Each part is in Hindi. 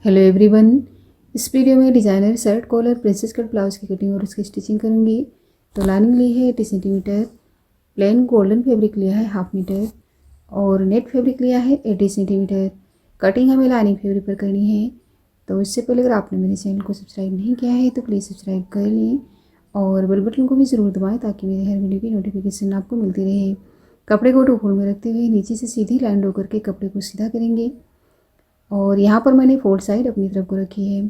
Hello everyone. इस वीडियो में designer shirt collar princess cut blouse की कटिंग और उसकी स्टिचिंग करूँगी। तो लाइनिंग ली है 80 सेंटीमीटर, प्लेन गोल्डन फैब्रिक लिया है 1/2 मीटर और नेट फैब्रिक लिया है 80 सेंटीमीटर। कटिंग हमें लाइनिंग फैब्रिक पर करनी है। तो इससे पहले अगर आपने मेरे चैनल को सब्सक्राइब नहीं किया है तो प्लीज़ सब्सक्राइब कर लें और बेल बटन को भी ज़रूर दबाएँ ताकि मेरे हर वीडियो की नोटिफिकेशन आपको मिलती रहे। कपड़े को टू फोल्ड में रखते हुए नीचे से सीधी लाइन ड्रॉ करके कपड़े को सीधा करेंगे और यहाँ पर मैंने फोल्ड साइड अपनी तरफ को रखी है।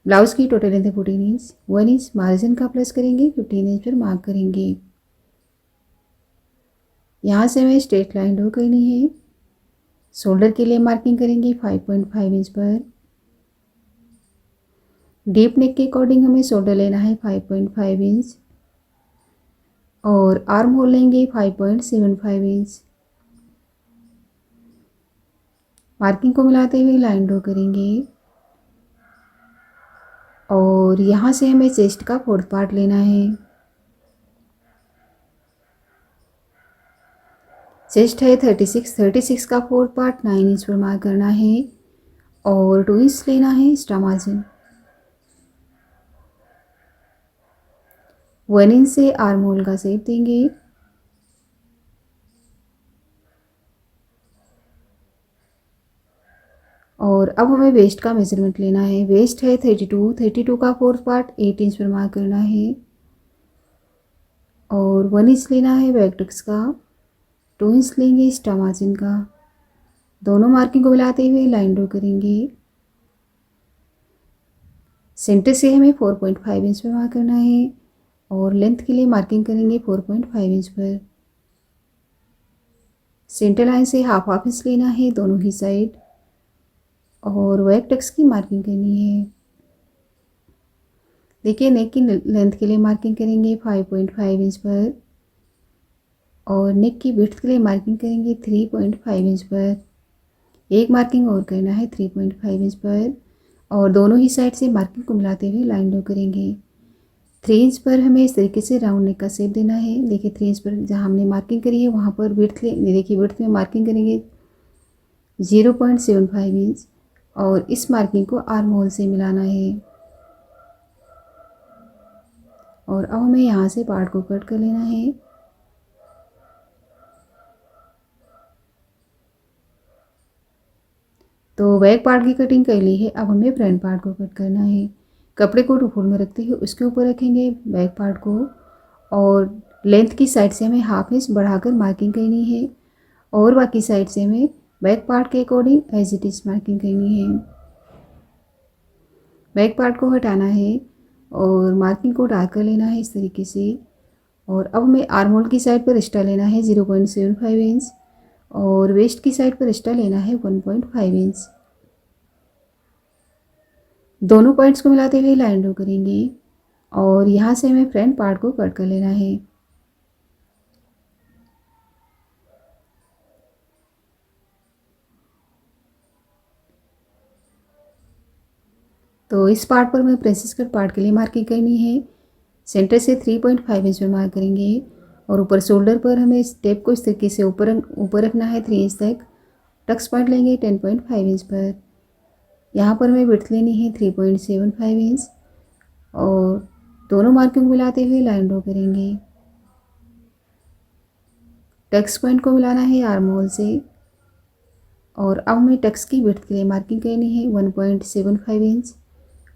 ब्लाउज़ की टोटल लेंथ है 14 इंच। 1 इंच मार्जिन का प्लस करेंगे, 15 इंच पर मार्क करेंगे। यहाँ से हमें स्ट्रेट लाइन ड्रॉ करनी है। शोल्डर के लिए मार्किंग करेंगे 5.5 इंच पर। डीप नेक के अकॉर्डिंग हमें शोल्डर लेना है 5.5 इंच और आर्म होल लेंगे 5.75 इंच। मार्किंग को मिलाते हुए लाइन ड्रॉ करेंगे और यहाँ से हमें चेस्ट का 4th पार्ट लेना है। चेस्ट है 36 का 4th पार्ट 9 इंच पर मार्क करना है और 2 इंच लेना है एक्स्ट्रा मार्जिन। 1 इंच से आर्म होल का शेप देंगे और अब हमें वेस्ट का मेजरमेंट लेना है। वेस्ट है 32 का 4th पार्ट 8 इंच पर मार्क करना है और 1 इंच लेना है बैक टक्स का, 2 इंच लेंगे एक्स्ट्रा मार्जिन का। दोनों मार्किंग को मिलाते हुए लाइन ड्रॉ करेंगे। सेंटर से हमें 4.5 इंच पर मार्क करना है और लेंथ के लिए मार्किंग करेंगे 4.5 इंच पर। सेंटर लाइन से हाफ इंच लेना है दोनों ही साइड और बैक टक्स की मार्किंग करनी है। देखिए नेक की लेंथ के लिए मार्किंग करेंगे 5.5 इंच पर और नेक की विड्थ के लिए मार्किंग करेंगे 3.5 इंच पर। एक मार्किंग और करना है 3.5 इंच पर और दोनों ही साइड से मार्किंग को मिलाते हुए लाइन ड्रॉ करेंगे। 3 इंच पर हमें इस तरीके से राउंड नेक का शेप देना है। देखिए 3 इंच पर जहाँ हमने मार्किंग करी है वहाँ पर विड्थ देखिए विड्थ में मार्किंग करेंगे 0.75 इंच और इस मार्किंग को आर्म होल से मिलाना है और अब हमें यहाँ से पार्ट को कट कर लेना है। तो बैक पार्ट की कटिंग कर ली है, अब हमें फ्रंट पार्ट को कट करना है। कपड़े को टू फोल्ड में रखते हुए उसके ऊपर रखेंगे बैक पार्ट को और लेंथ की साइड से हमें हाफ इंच बढ़ाकर मार्किंग करनी है और बाकी साइड से हमें बैक पार्ट के according as it is marking करनी है। बैक पार्ट को हटाना है और मार्किंग को डार्क कर लेना है इस तरीके से और अब हमें आर्म होल की साइड पर एक्स्ट्रा लेना है 0.75 इंच और वेस्ट की साइड पर एक्स्ट्रा लेना है 1.5 इंच। दोनों पॉइंट्स को मिलाते हुए लाइन ड्रॉ करेंगे और यहाँ से हमें फ्रंट पार्ट को कट कर लेना है। तो इस पार्ट पर हमें प्रिंसेस कट पार्ट के लिए मार्किंग करनी है। सेंटर से 3.5 इंच पर मार्क करेंगे और ऊपर शोल्डर पर हमें स्टेप को इस तरीके से ऊपर रखना है 3 इंच तक। टक्स पॉइंट लेंगे 10.5 इंच पर। यहाँ पर हमें विड्थ लेनी है 3.75 इंच और दोनों मार्किंग को मिलाते हुए लाइन ड्रॉ करेंगे। टक्स पॉइंट को मिलाना है आर्म होल से और अब हमें टक्स की विड्थ के लिए मार्किंग करनी है 1.75 इंच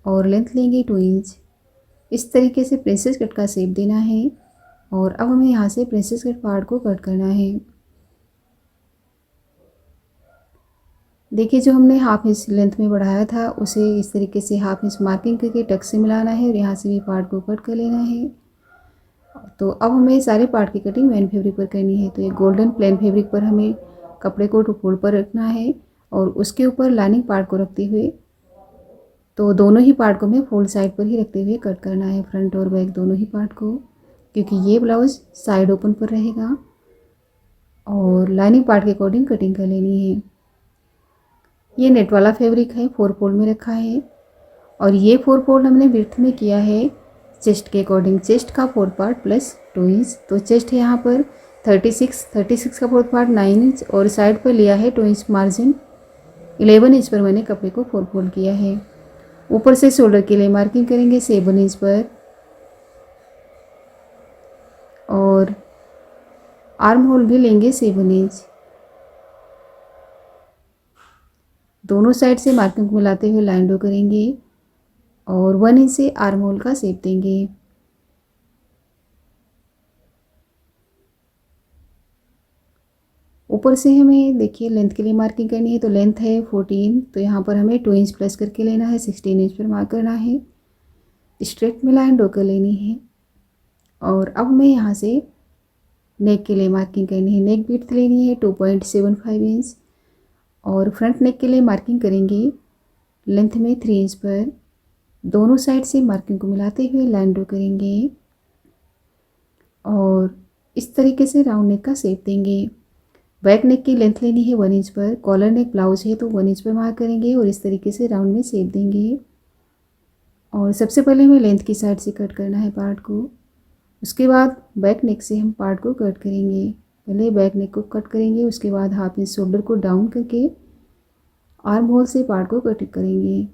और लेंथ लेंगे 2 इंच। इस तरीके से प्रिंसेस कट का शेप देना है और अब हमें यहाँ से प्रिंसेस कट पार्ट को कट करना है। देखिए जो हमने हाफ इंच लेंथ में बढ़ाया था उसे इस तरीके से हाफ इंच मार्किंग करके टक से मिलाना है और यहाँ से भी पार्ट को कट कर लेना है। तो अब हमें सारे पार्ट की कटिंग मैन फैब्रिक पर करनी है। तो ये गोल्डन प्लेन फैब्रिक पर हमें कपड़े को टू फोल्ड पर रखना है और उसके ऊपर लाइनिंग पार्ट को रखते हुए तो दोनों ही पार्ट को हमें फोल्ड साइड पर ही रखते हुए कट करना है, फ्रंट और बैक दोनों ही पार्ट को, क्योंकि ये ब्लाउज़ साइड ओपन पर रहेगा और लाइनिंग पार्ट के अकॉर्डिंग कटिंग कर लेनी है। ये नेट वाला फैब्रिक है, 4 फोल्ड में रखा है और ये 4 फोल्ड हमने विड्थ में किया है चेस्ट के अकॉर्डिंग। चेस्ट का 4th पार्ट प्लस 2 इंच। तो चेस्ट है यहाँ पर 36 का 4th पार्ट 9 इंच और साइड पर लिया है 2 इंच मार्जिन 11 इंच पर मैंने कपड़े को 4 फोल्ड किया है। ऊपर से शोल्डर के लिए मार्किंग करेंगे 7 इंच पर और आर्म होल भी लेंगे 7 इंच। दोनों साइड से मार्किंग को मिलाते हुए लाइन ड्रॉ करेंगे और 1 इंच से आर्म होल का शेप देंगे। ऊपर से हमें देखिए लेंथ के लिए मार्किंग करनी है, तो लेंथ है 14, तो यहाँ पर हमें 2 इंच प्लस करके लेना है, 16 इंच पर मार्क करना है। स्ट्रेट में लाइन ड्रॉ कर लेनी है और अब हमें यहाँ से नेक के लिए मार्किंग करनी है। नेक विड्थ लेनी है 2.75 इंच और फ्रंट नेक के लिए मार्किंग करेंगे लेंथ में 3 इंच पर। दोनों साइड से मार्किंग को मिलाते हुए लाइन ड्रॉ करेंगे और इस तरीके से राउंड नेक का शेप देंगे। बैक नेक की लेंथ लेनी है 1 इंच पर। कॉलर नेक ब्लाउज है तो 1 इंच पर मार्क करेंगे और इस तरीके से राउंड में शेप देंगे। और सबसे पहले हमें लेंथ की साइड से कट करना है पार्ट को, उसके बाद बैक नेक से हम पार्ट को कट करेंगे। पहले बैक नेक को कट करेंगे, उसके बाद हाफ इंच शोल्डर को डाउन करके आर्म होल से पार्ट को कट करेंगे।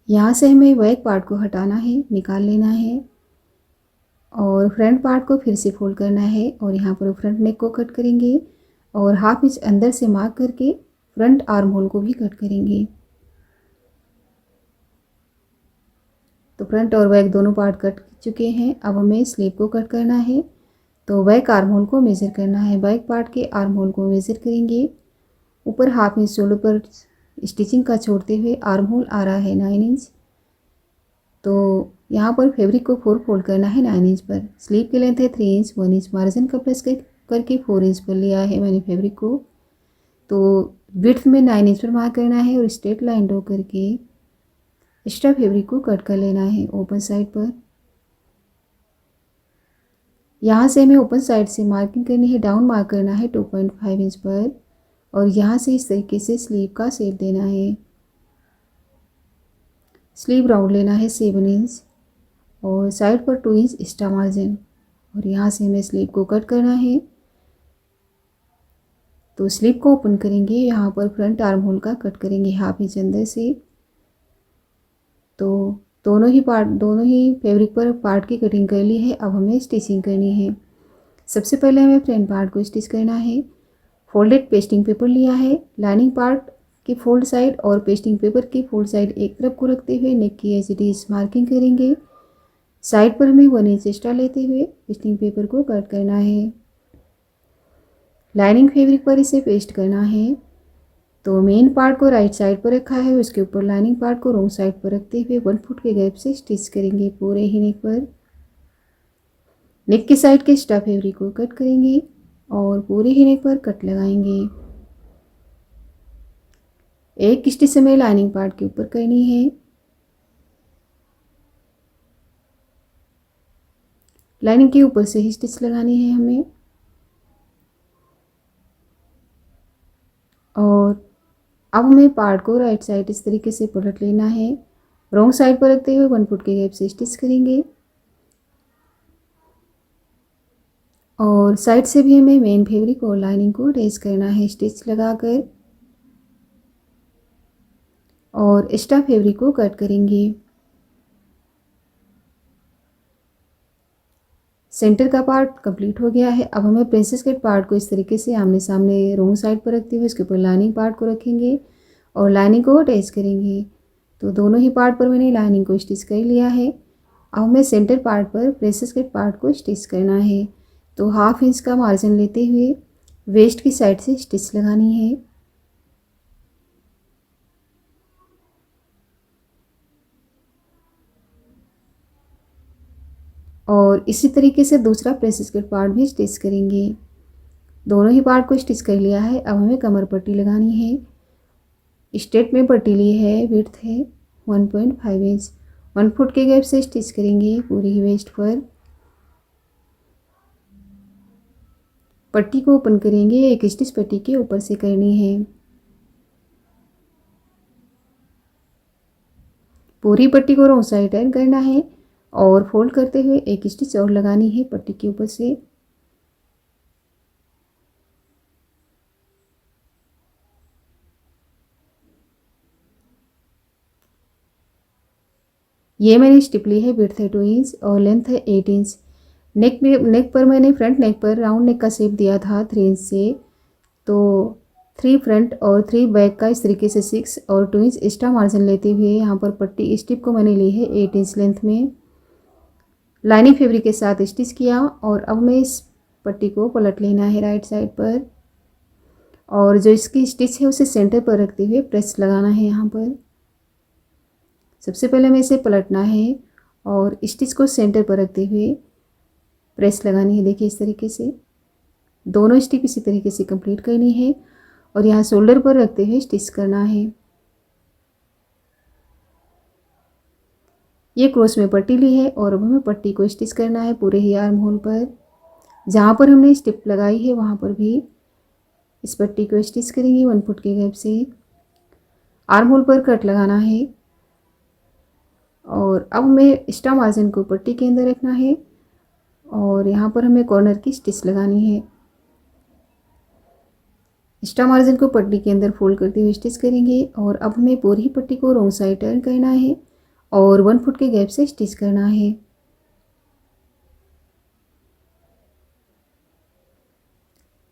यहाँ से हमें बैक पार्ट को हटाना है, निकाल लेना है और फ्रंट पार्ट को फिर से फोल्ड करना है और यहाँ पर फ्रंट नेक को कट करेंगे और हाफ इंच अंदर से मार्क करके फ्रंट आर्म होल को भी कट करेंगे। तो फ्रंट और बैक दोनों पार्ट कट चुके हैं। अब हमें स्लीव को कट करना है, तो बैक आर्म होल को मेज़र करना है। बैक पार्ट के आर्म होल को मेज़र करेंगे। ऊपर हाफ इंच शोल्डर पर स्टिचिंग का छोड़ते हुए आर्म होल आ रहा है 9 इंच, तो यहाँ पर फैब्रिक को 4 फोल्ड करना है 9 इंच पर। स्लीव की लेंथ है 3 इंच, 1 इंच मार्जिन का प्लस करके 4 इंच पर लिया है मैंने फैब्रिक को। तो विड्थ में 9 इंच पर मार्क करना है और स्ट्रेट लाइन ड्रॉ करके एक्स्ट्रा फैब्रिक को कट कर लेना है ओपन साइड पर। यहाँ से हमें ओपन साइड से मार्किंग करनी है, डाउन मार्क करना है 2.5 इंच पर और यहाँ से इस तरीके से स्लीव का शेप देना है। स्लीव राउंड लेना है 7 इंच और साइड पर 2 इंच एक्स्ट्रा मार्जिन और यहाँ से हमें स्लीव को कट करना है। तो स्लीव को ओपन करेंगे, यहाँ पर फ्रंट आर्म होल का कट करेंगे हाफ इंच अंदर से। तो दोनों ही फैब्रिक पर पार्ट की कटिंग कर ली है। अब हमें स्टिचिंग करनी है। सबसे पहले हमें फ्रंट पार्ट को स्टिच करना है। फोल्डेड पेस्टिंग पेपर लिया है, लाइनिंग पार्ट की फोल्ड साइड और पेस्टिंग पेपर की फोल्ड साइड एक तरफ को रखते हुए नेक की एज इट इज मार्किंग करेंगे। साइड पर हमें 1 इंच एक्स्ट्रा लेते हुए पेस्टिंग पेपर को कट करना है। लाइनिंग फैब्रिक पर इसे पेस्ट करना है। तो मेन पार्ट को राइट साइड पर रखा है, उसके ऊपर लाइनिंग पार्ट को रॉन्ग साइड पर रखते हुए 1 फुट के गैप से स्टिच करेंगे पूरे ही नेक पर। नेक की साइड के एक्स्ट्रा फैब्रिक को कट करेंगे और पूरे ही नेक पर कट लगाएंगे। एक स्टिच हमें लाइनिंग पार्ट के ऊपर करनी है। लाइनिंग के ऊपर से ही स्टिच लगानी है हमें और अब हमें पार्ट को राइट साइड इस तरीके से पलट लेना है। रॉन्ग साइड पर रखते हुए 1 फुट के गैप से स्टिच करेंगे और साइड से भी हमें मेन फैब्रिक और लाइनिंग को अटैच करना है स्टिच लगाकर और एक्स्ट्रा फैब्रिक को कट करेंगे। सेंटर का पार्ट कंप्लीट हो गया है। अब हमें प्रिंसेस कट पार्ट को इस तरीके से आमने सामने रॉन्ग साइड पर रखते हुए उसके ऊपर लाइनिंग पार्ट को रखेंगे और लाइनिंग को अटैच करेंगे। तो दोनों ही पार्ट पर मैंने लाइनिंग को स्टिच कर लिया है। अब हमें सेंटर पार्ट पर प्रिंसेस कट पार्ट को स्टिच करना है। तो हाफ इंच का मार्जिन लेते हुए वेस्ट की साइड से स्टिच लगानी है और इसी तरीके से दूसरा प्रिंसेस कट पार्ट भी स्टिच करेंगे। दोनों ही पार्ट को स्टिच कर लिया है। अब हमें कमर पट्टी लगानी है। स्ट्रेट में पट्टी ली है, विड्थ है 1.5 इंच। 1 फुट के गैप से स्टिच करेंगे पूरी ही वेस्ट पर। पट्टी को ओपन करेंगे, एक स्टिच पट्टी के ऊपर से करनी है। पूरी पट्टी को रॉन्ग साइड टर्न करना है और फोल्ड करते हुए एक स्टिच और लगानी है पट्टी के ऊपर से। ये मैंने स्टिप ली है, विड्थ है 2 इंच और लेंथ है 8 इंच। नेक पर मैंने फ्रंट नेक पर राउंड नेक का शेप दिया था 3 इंच से, तो 3 फ्रंट और 3 बैक का इस तरीके से 6 और 2 इंच एक्स्ट्रा मार्जिन लेते हुए यहाँ पर पट्टी स्टिप को मैंने ली है 8 इंच लेंथ में, लाइनिंग फैब्रिक के साथ स्टिच किया। और अब मैं इस पट्टी को पलट लेना है राइट साइड पर, और जो इसकी स्टिच है उसे सेंटर पर रखते हुए प्रेस लगाना है। यहाँ पर सबसे पहले हमें इसे पलटना है और स्टिच को सेंटर पर रखते हुए प्रेस लगानी है। देखिए इस तरीके से दोनों स्टिच इसी तरीके से कंप्लीट करनी है और यहाँ शोल्डर पर रखते हुए स्टिच करना है। ये क्रॉस में पट्टी ली है और अब हमें पट्टी को स्टिच करना है पूरे ही आर्म होल पर। जहाँ पर हमने स्टिप लगाई है वहाँ पर भी इस पट्टी को स्टिच करेंगे 1 फुट के गैप से। आर्म होल पर कट लगाना है और अब हमें एक्स्ट्रा मार्जिन को पट्टी के अंदर रखना है और यहाँ पर हमें कॉर्नर की स्टिच लगानी है। एक्स्ट्रा मार्जिन को पट्टी के अंदर फोल्ड करते हुए स्टिच करेंगे और अब हमें पूरी ही पट्टी को रॉन्ग साइड टर्न करना है और 1 फुट के गैप से स्टिच करना है।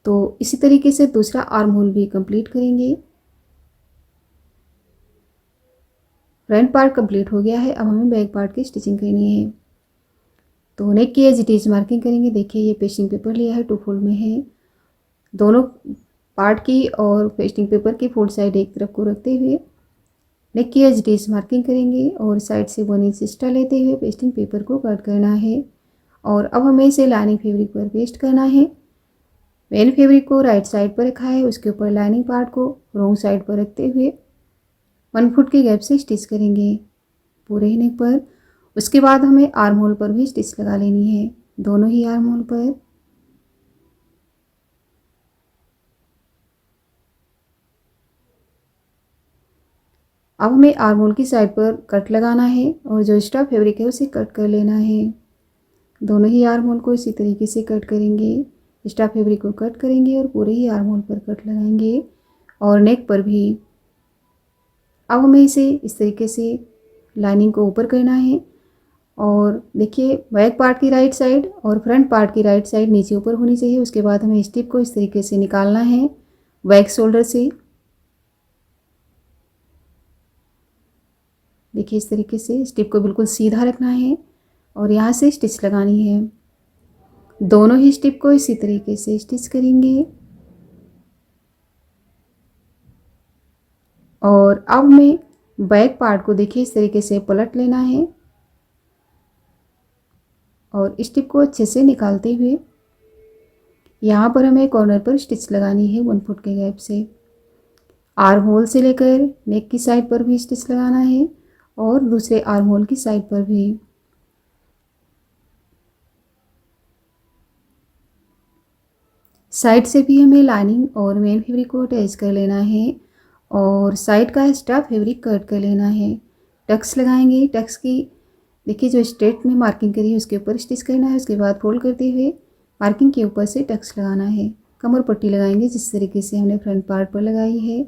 तो इसी तरीके से दूसरा आर्म होल भी कंप्लीट करेंगे। फ्रंट पार्ट कंप्लीट हो गया है, अब हमें बैक पार्ट की स्टिचिंग करनी है। तो नेक की एज इट इज मार्किंग करेंगे। देखिए ये पेस्टिंग पेपर लिया है, 2 फोल्ड में है। दोनों पार्ट की और पेस्टिंग पेपर की फोल्ड साइड एक तरफ को रखते हुए नेक की एज इट इज मार्किंग करेंगे और साइड से 1 इंच एक्स्ट्रा लेते हुए पेस्टिंग पेपर को कट करना है। और अब हमें इसे लाइनिंग फैब्रिक पर पेस्ट करना है। मेन फैब्रिक को राइट साइड पर रखा है, उसके ऊपर लाइनिंग पार्ट को रॉन्ग साइड पर रखते हुए 1 फुट के गैप से स्टिच करेंगे पूरे ही नेक पर। उसके बाद हमें आर्म होल पर भी स्टिच लगा लेनी है, दोनों ही आर्म होल पर। अब हमें आर्म होल की साइड पर कट लगाना है और जो एक्स्ट्रा फैब्रिक है उसे कट कर लेना है। दोनों ही आर्म होल को इसी तरीके से कट करेंगे, एक्स्ट्रा फैब्रिक को कट करेंगे और पूरे ही आर्म होल पर कट लगाएंगे और नेक पर भी। अब हमें इसे इस तरीके से लाइनिंग को ऊपर करना है और देखिए बैक पार्ट की राइट साइड और फ्रंट पार्ट की राइट साइड नीचे ऊपर होनी चाहिए। उसके बाद हमें स्टिप को इस तरीके से निकालना है बैक शोल्डर से। देखिए इस तरीके से स्टिप को बिल्कुल सीधा रखना है और यहाँ से स्टिच लगानी है। दोनों ही स्टिप को इसी तरीके से स्टिच करेंगे और अब हमें बैक पार्ट को देखिए इस तरीके से पलट लेना है और स्टिप को अच्छे से निकालते हुए यहाँ पर हमें कॉर्नर पर स्टिच लगानी है 1 फुट के गैप से। आर्म होल से लेकर नेक की साइड पर भी स्टिच लगाना है और दूसरे आर्म होल की साइड पर भी। साइड से भी हमें लाइनिंग और मेन फैब्रिक को अटैच कर लेना है और साइड का एक्स्ट्रा फैब्रिक कट कर लेना है। टक्स लगाएंगे, टक्स की देखिए जो स्ट्रेट में मार्किंग करी है उसके ऊपर स्टिच करना है। उसके बाद फोल्ड करते हुए मार्किंग के ऊपर से टक्स लगाना है। कमर पट्टी लगाएंगे जिस तरीके से हमने फ्रंट पार्ट पर लगाई है।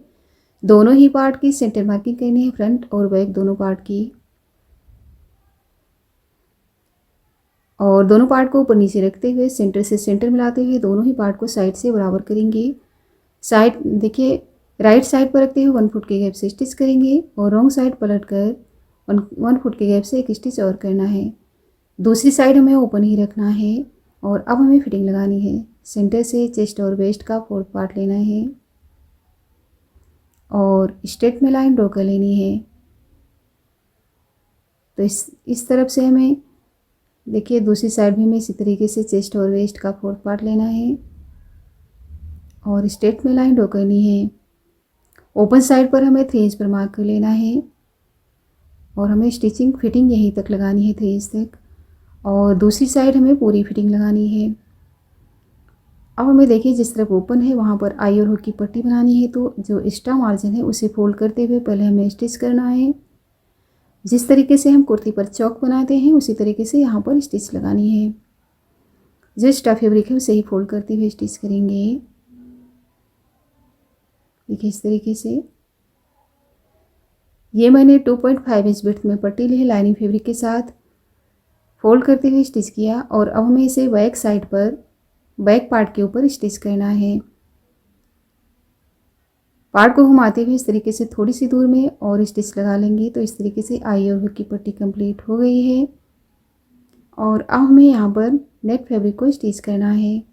दोनों ही पार्ट की सेंटर मार्किंग करनी है, फ्रंट और बैक दोनों पार्ट की। और दोनों पार्ट को ऊपर नीचे रखते हुए सेंटर से सेंटर मिलाते हुए दोनों ही पार्ट को साइड से बराबर करेंगे। साइड देखिए राइट साइड पर रखते हुए 1 फुट के गैप से स्टिच करेंगे और रॉन्ग साइड पलट कर 1 फुट के गैप से एक स्टिच और करना है। दूसरी साइड हमें ओपन ही रखना है और अब हमें फिटिंग लगानी है। सेंटर से चेस्ट और वेस्ट का 4th पार्ट लेना है और स्ट्रेट में लाइन ड्रॉ कर लेनी है। तो इस तरफ से हमें देखिए दूसरी साइड भी हमें इसी तरीके से चेस्ट और वेस्ट का 4th पार्ट लेना है और स्ट्रेट में लाइन ड्रॉ करनी है। ओपन साइड पर हमें 3 इंच पर मार्क कर लेना है और हमें स्टिचिंग फिटिंग यहीं तक लगानी है 3 इंच तक और दूसरी साइड हमें पूरी फिटिंग लगानी है। अब हमें देखिए जिस तरफ ओपन है वहाँ पर आई और हुक की पट्टी बनानी है, तो जो एक्स्ट्रा मार्जिन है उसे फोल्ड करते हुए पहले हमें स्टिच करना है। जिस तरीके से हम कुर्ती पर चौक बनाते हैं उसी तरीके से यहाँ पर स्टिच लगानी है। जो एक्स्ट्रा फैब्रिक है उसे ही फोल्ड करते हुए स्टिच करेंगे। देखिए इस तरीके से ये मैंने 2.5 इंच विड्थ में पट्टी ली है, लाइनिंग फैब्रिक के साथ फोल्ड करते हुए स्टिच किया। और अब हमें इसे बैक साइड पर, बैक पार्ट के ऊपर स्टिच करना है। पार्ट को घुमाते हुए इस तरीके से थोड़ी सी दूर में और स्टिच लगा लेंगे। तो इस तरीके से आई और हुक की पट्टी कंप्लीट हो गई है। और अब हमें यहाँ पर नेक फैब्रिक को स्टिच करना है।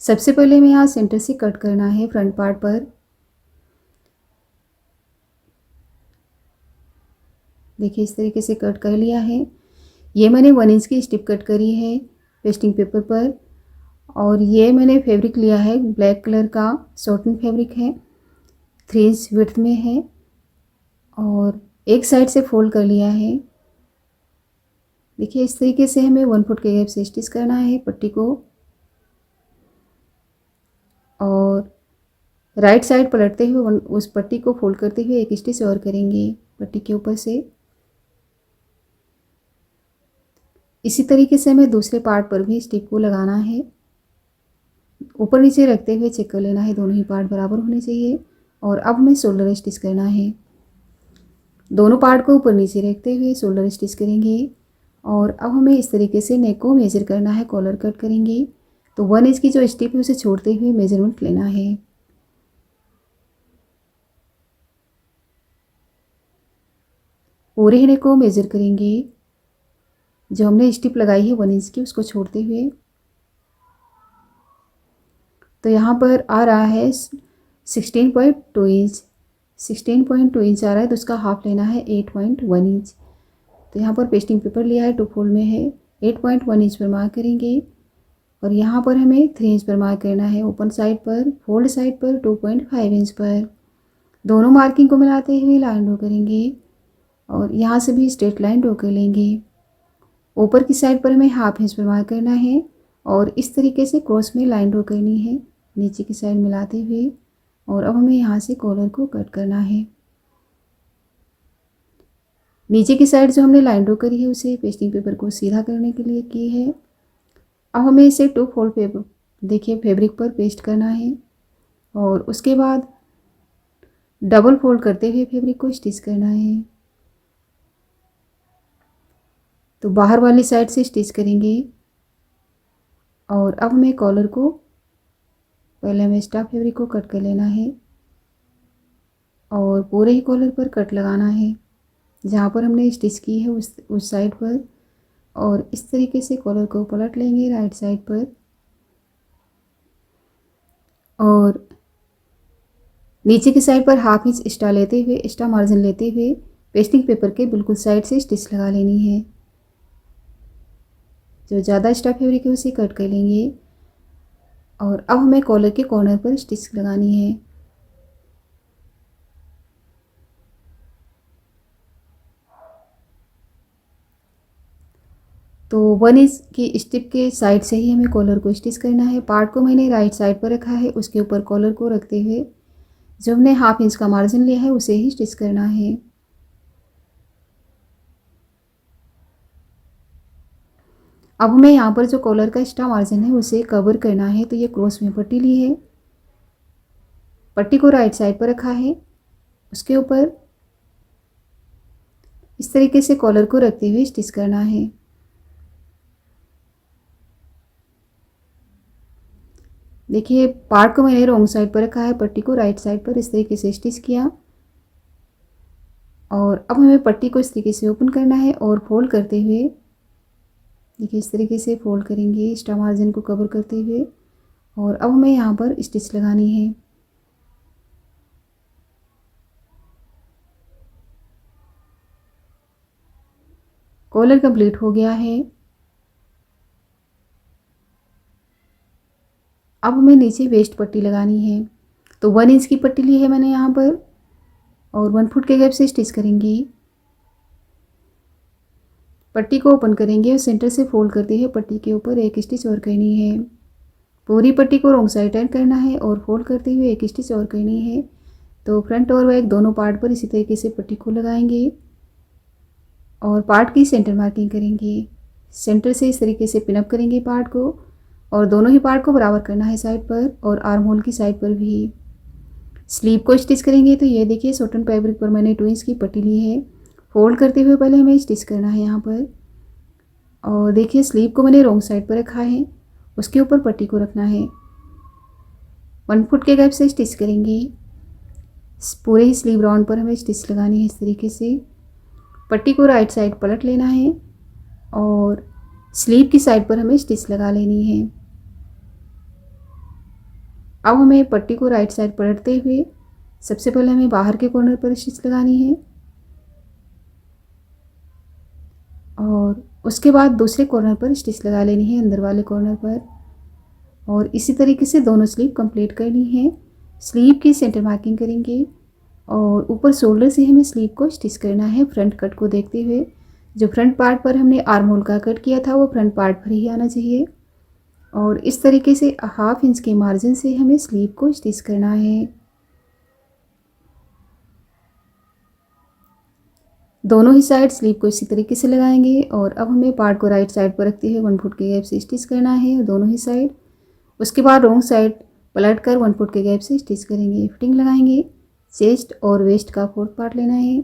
सबसे पहले हमें यहाँ सेंटर से कट करना है फ्रंट पार्ट पर। देखिए इस तरीके से कट कर लिया है। ये मैंने 1 इंच की स्ट्रिप कट करी है पेस्टिंग पेपर पर। और ये मैंने फैब्रिक लिया है ब्लैक कलर का, सॉटन फैब्रिक है, 3 इंच विड्थ में है। और एक साइड से फोल्ड कर लिया है। देखिए इस तरीके से हमें 1 फुट के गैप से स्टिच करना है पट्टी को। और राइट साइड पलटते हुए उस पट्टी को फोल्ड करते हुए एक स्टिच और करेंगे पट्टी के ऊपर से। इसी तरीके से हमें दूसरे पार्ट पर भी स्टिप को लगाना है। ऊपर नीचे रखते हुए चेक कर लेना है, दोनों ही पार्ट बराबर होने चाहिए। और अब हमें शोल्डर स्टिच करना है। दोनों पार्ट को ऊपर नीचे रखते हुए शोल्डर स्टिच करेंगे। और अब हमें इस तरीके से नेक को मेजर करना है, कॉलर कट करेंगे। तो 1 इंच की जो स्टिप है उसे छोड़ते हुए मेजरमेंट लेना है। पूरे नेक को मेजर करेंगे। जो हमने स्टिप लगाई है 1 इंच की उसको छोड़ते हुए। तो यहाँ पर आ रहा है 16.2 इंच, 16.2 इंच आ रहा है। तो उसका हाफ लेना है 8.1 इंच। तो यहाँ पर पेस्टिंग पेपर लिया है, 2 फोल्ड में है। 8.1 इंच पर मार्क करेंगे। और यहाँ पर हमें 3 इंच पर मार्क करना है ओपन साइड पर, फोल्ड साइड पर 2.5 इंच पर। दोनों मार्किंग को मिलाते हुए लाइन ड्रॉ करेंगे। और यहाँ से भी स्ट्रेट लाइन ड्रॉ कर लेंगे। ऊपर की साइड पर हमें हाफ इंच पर मार्क करना है। और इस तरीके से क्रॉस में लाइन ड्रॉ करनी है नीचे की साइड मिलाते हुए। और अब हमें यहाँ से कॉलर को कट करना है। नीचे की साइड जो हमने लाइन ड्रॉ करी है उसे पेस्टिंग पेपर को सीधा करने के लिए की है। अब हमें इसे 2 फोल्ड पेपर, देखिए फैब्रिक पर पेस्ट करना है। और उसके बाद डबल फोल्ड करते हुए फैब्रिक को स्टिच करना है। तो बाहर वाली साइड से स्टिच करेंगे। और अब हमें कॉलर को, पहले हमें एक्स्ट्रा फैब्रिक को कट कर लेना है। और पूरे ही कॉलर पर कट लगाना है जहाँ पर हमने स्टिच की है उस साइड पर। और इस तरीके से कॉलर को पलट लेंगे राइट साइड पर। और नीचे की साइड पर हाफ इंच एक्स्ट्रा लेते हुए, एक्स्ट्रा मार्जिन लेते हुए पेस्टिंग पेपर के बिल्कुल साइड से स्टिच लगा लेनी है। जो ज़्यादा एक्स्ट्रा फैब्रिक है उसे कट कर लेंगे। और अब हमें कॉलर के कॉर्नर पर स्टिच लगानी है। तो 1 इंच की स्टिप के साइड से ही हमें कॉलर को स्टिच करना है। पार्ट को मैंने राइट साइड पर रखा है, उसके ऊपर कॉलर को रखते हुए जो हमने हाफ इंच का मार्जिन लिया है उसे ही स्टिच करना है। अब हमें यहाँ पर जो कॉलर का एक्स्ट्रा मार्जिन है उसे कवर करना है। तो ये क्रॉस में पट्टी ली है, पट्टी को राइट साइड पर रखा है, उसके ऊपर इस तरीके से कॉलर को रखते हुए स्टिच करना है। देखिए पार्ट को मैंने रॉन्ग साइड पर रखा है, पट्टी को राइट साइड पर इस तरीके से स्टिच किया। और अब हमें पट्टी को इस तरीके से ओपन करना है और फोल्ड करते हुए, देखिए इस तरीके से फोल्ड करेंगे एक्स्ट्रा मार्जिन को कवर करते हुए। और अब हमें यहाँ पर स्टिच लगानी है। कॉलर कंप्लीट हो गया है। अब हमें नीचे वेस्ट पट्टी लगानी है। तो 1 इंच की पट्टी ली है मैंने यहाँ पर। और 1 फुट के गैप से स्टिच करेंगे। पट्टी को ओपन करेंगे और सेंटर से फोल्ड करते हुए पट्टी के ऊपर एक स्टिच और करनी है। पूरी पट्टी को रॉन्ग साइड टर्न करना है और फोल्ड करते हुए एक स्टिच और करनी है। तो फ्रंट और बैक दोनों पार्ट पर इसी तरीके से पट्टी को लगाएंगे और पार्ट की सेंटर मार्किंग करेंगे। सेंटर से इस तरीके से पिनअप करेंगे पार्ट को। और दोनों ही पार्ट को बराबर करना है साइड पर और आर्म होल की साइड पर भी। स्लीव को स्टिच करेंगे तो ये देखिए कॉटन फैब्रिक पर मैंने 2 इंच की पट्टी ली है। फोल्ड करते हुए पहले हमें स्टिच करना है यहाँ पर। और देखिए स्लीव को मैंने रॉन्ग साइड पर रखा है, उसके ऊपर पट्टी को रखना है। 1 फुट के गैप से स्टिच करेंगे। पूरे ही स्लीव राउंड पर हमें स्टिच लगानी है इस तरीके से। पट्टी को राइट साइड पलट लेना है और स्लीव की साइड पर हमें स्टिच लगा लेनी है। अब हमें पट्टी को राइट साइड पलटते हुए सबसे पहले हमें बाहर के कॉर्नर पर स्टिच लगानी है और उसके बाद दूसरे कॉर्नर पर स्टिच लगा लेनी है, अंदर वाले कॉर्नर पर। और इसी तरीके से दोनों स्लीव कंप्लीट करनी है। स्लीव की सेंटर मार्किंग करेंगे और ऊपर शोल्डर से हमें स्लीव को स्टिच करना है फ्रंट कट को देखते हुए। जो फ्रंट पार्ट पर हमने आर्म होल का कट किया था वो फ्रंट पार्ट पर ही आना चाहिए। और इस तरीके से 1/2 इंच के मार्जिन से हमें स्लीव को स्टिच करना है। दोनों ही साइड स्लीव को इसी तरीके से लगाएंगे और अब हमें पार्ट को राइट साइड पर रखते हुए 1 फुट के गैप से स्टिच करना है दोनों ही साइड। उसके बाद रॉन्ग साइड पलट कर 1 फुट के गैप से स्टिच करेंगे, फिटिंग लगाएंगे। चेस्ट और वेस्ट का 4th पार्ट लेना है।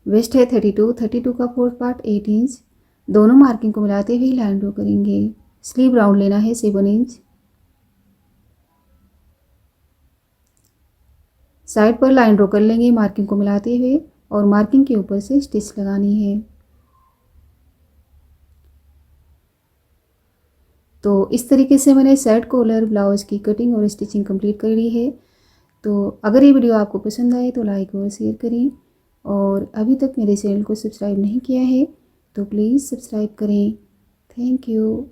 वेस्ट है 32 का 4th पार्ट 8 इंच। दोनों मार्किंग को मिलाते हुए लाइन ड्रॉ करेंगे। स्लीव राउंड लेना है 7 इंच। साइड पर लाइन ड्रॉ कर लेंगे मार्किंग को मिलाते हुए और मार्किंग के ऊपर से स्टिच लगानी है। तो इस तरीके से मैंने शर्ट कॉलर ब्लाउज़ की कटिंग और स्टिचिंग कंप्लीट कर ली है। तो अगर ये वीडियो आपको पसंद आए तो लाइक और शेयर करें और अभी तक मेरे चैनल को सब्सक्राइब नहीं किया है तो प्लीज़ सब्सक्राइब करें। Thank you.